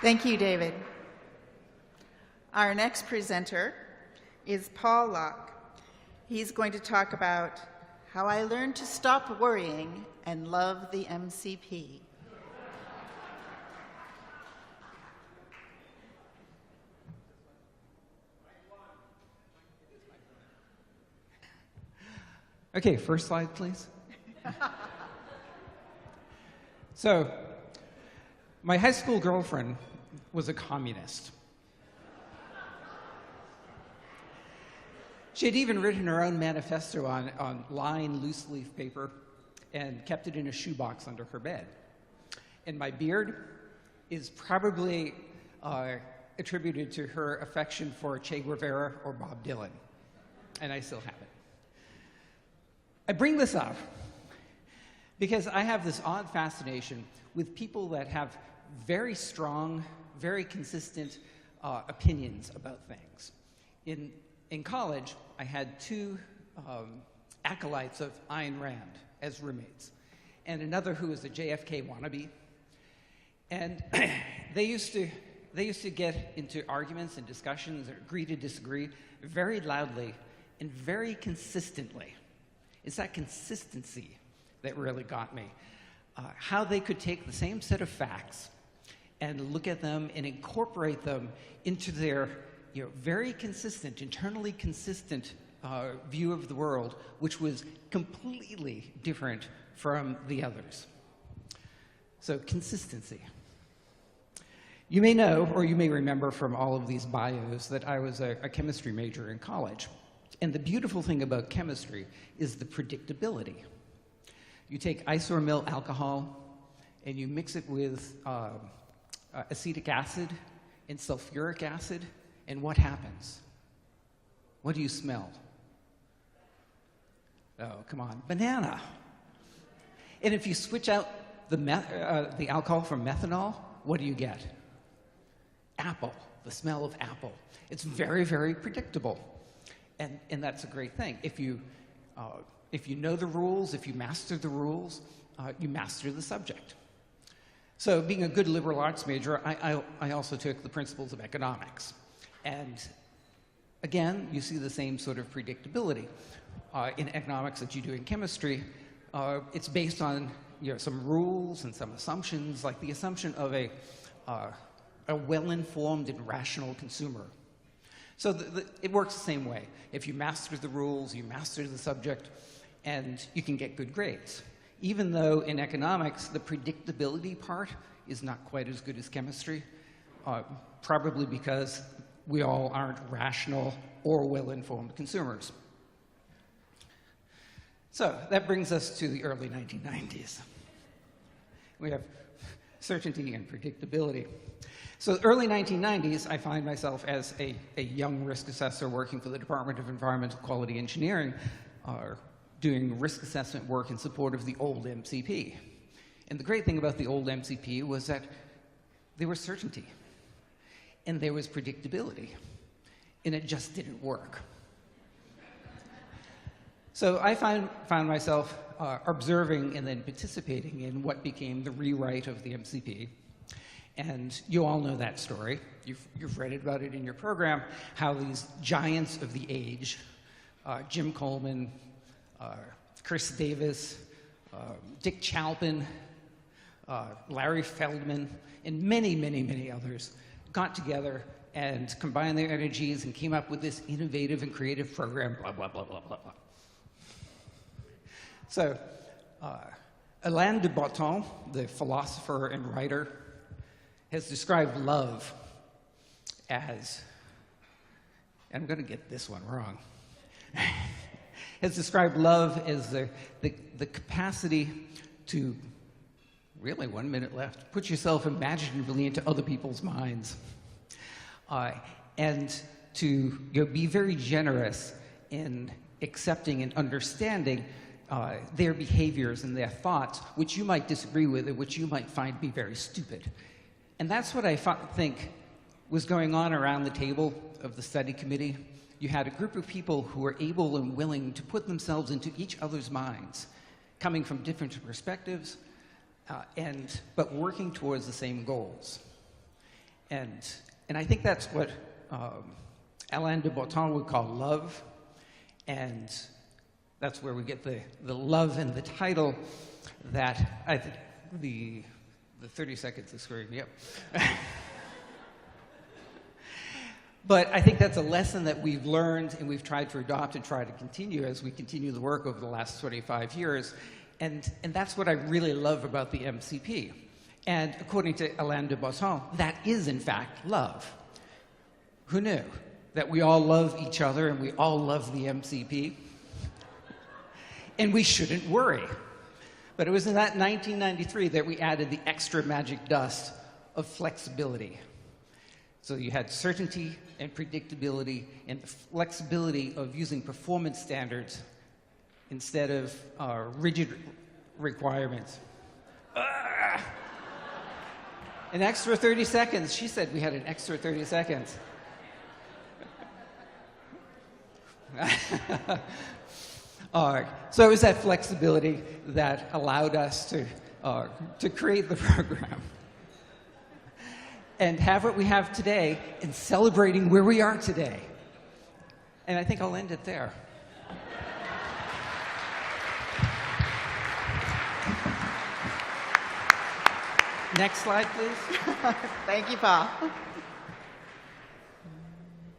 Thank you, David. Our next presenter is Paul Locke. He's going to talk about how I learned to stop worrying and love the MCP. Okay, first slide, please. So, my high school girlfriend was a communist. She had even written her own manifesto on lined loose leaf paper and kept it in a shoebox under her bed. And my beard is probably attributed to her affection for Che Guevara or Bob Dylan. And I still have it. I bring this up because I have this odd fascination with people that have very strong, very consistent opinions about things. In college, I had two acolytes of Ayn Rand as roommates, and another who was a JFK wannabe. And they used to get into arguments and discussions, or agree to disagree, very loudly and very consistently. It's that consistency that really got me. How they could take the same set of facts and look at them and incorporate them into their very consistent, internally consistent view of the world, which was completely different from the others. So consistency. You may know, or you may remember from all of these bios, that I was a chemistry major in college. And the beautiful thing about chemistry is the predictability. You take isoamyl alcohol and you mix it with acetic acid and sulfuric acid, and what happens? What do you smell? Oh, come on, banana. And if you switch out the alcohol from methanol, what do you get? Apple, the smell of apple. It's very, very predictable. And that's a great thing. If you know the rules, if you master the rules, you master the subject. So being a good liberal arts major, I also took the principles of economics. And again, you see the same sort of predictability in economics that you do in chemistry. It's based on some rules and some assumptions, like the assumption of a well-informed and rational consumer. So it works the same way. If you master the rules, you master the subject, and you can get good grades. Even though in economics, the predictability part is not quite as good as chemistry, probably because we all aren't rational or well-informed consumers. So that brings us to the early 1990s. We have certainty and predictability. So early 1990s, I find myself as a young risk assessor working for the Department of Environmental Quality Engineering, doing risk assessment work in support of the old MCP. And the great thing about the old MCP was that there was certainty, and there was predictability, and it just didn't work. So I found myself observing and then participating in what became the rewrite of the MCP. And you all know that story. You've read about it in your program, how these giants of the age, Jim Coleman, Chris Davis, Dick Chalpin, Larry Feldman, and many, many, many others got together and combined their energies and came up with this innovative and creative program, blah, blah, blah, blah, blah, blah. So, Alain de Botton, the philosopher and writer, has described love as, and I'm going to get this one wrong, has described love as the capacity to, really 1 minute left, put yourself imaginatively into other people's minds, and to be very generous in accepting and understanding their behaviors and their thoughts, which you might disagree with and which you might find be very stupid. And that's what I think was going on around the table of the study committee. You had a group of people who were able and willing to put themselves into each other's minds, coming from different perspectives, but working towards the same goals. And I think that's what Alain de Botton would call love, and that's where we get the love and the title that I think the 30 seconds is screwing me up. But I think that's a lesson that we've learned and we've tried to adopt and try to continue as we continue the work over the last 25 years. And that's what I really love about the MCP. And according to Alain de Botton, that is in fact love. Who knew? That we all love each other and we all love the MCP. And we shouldn't worry. But it was in that 1993 that we added the extra magic dust of flexibility. So you had certainty and predictability and the flexibility of using performance standards instead of rigid requirements. An extra 30 seconds. She said we had an extra 30 seconds. All right. So it was that flexibility that allowed us to create the program and have what we have today and celebrating where we are today. And I think I'll end it there. Next slide, please. Thank you, Paul.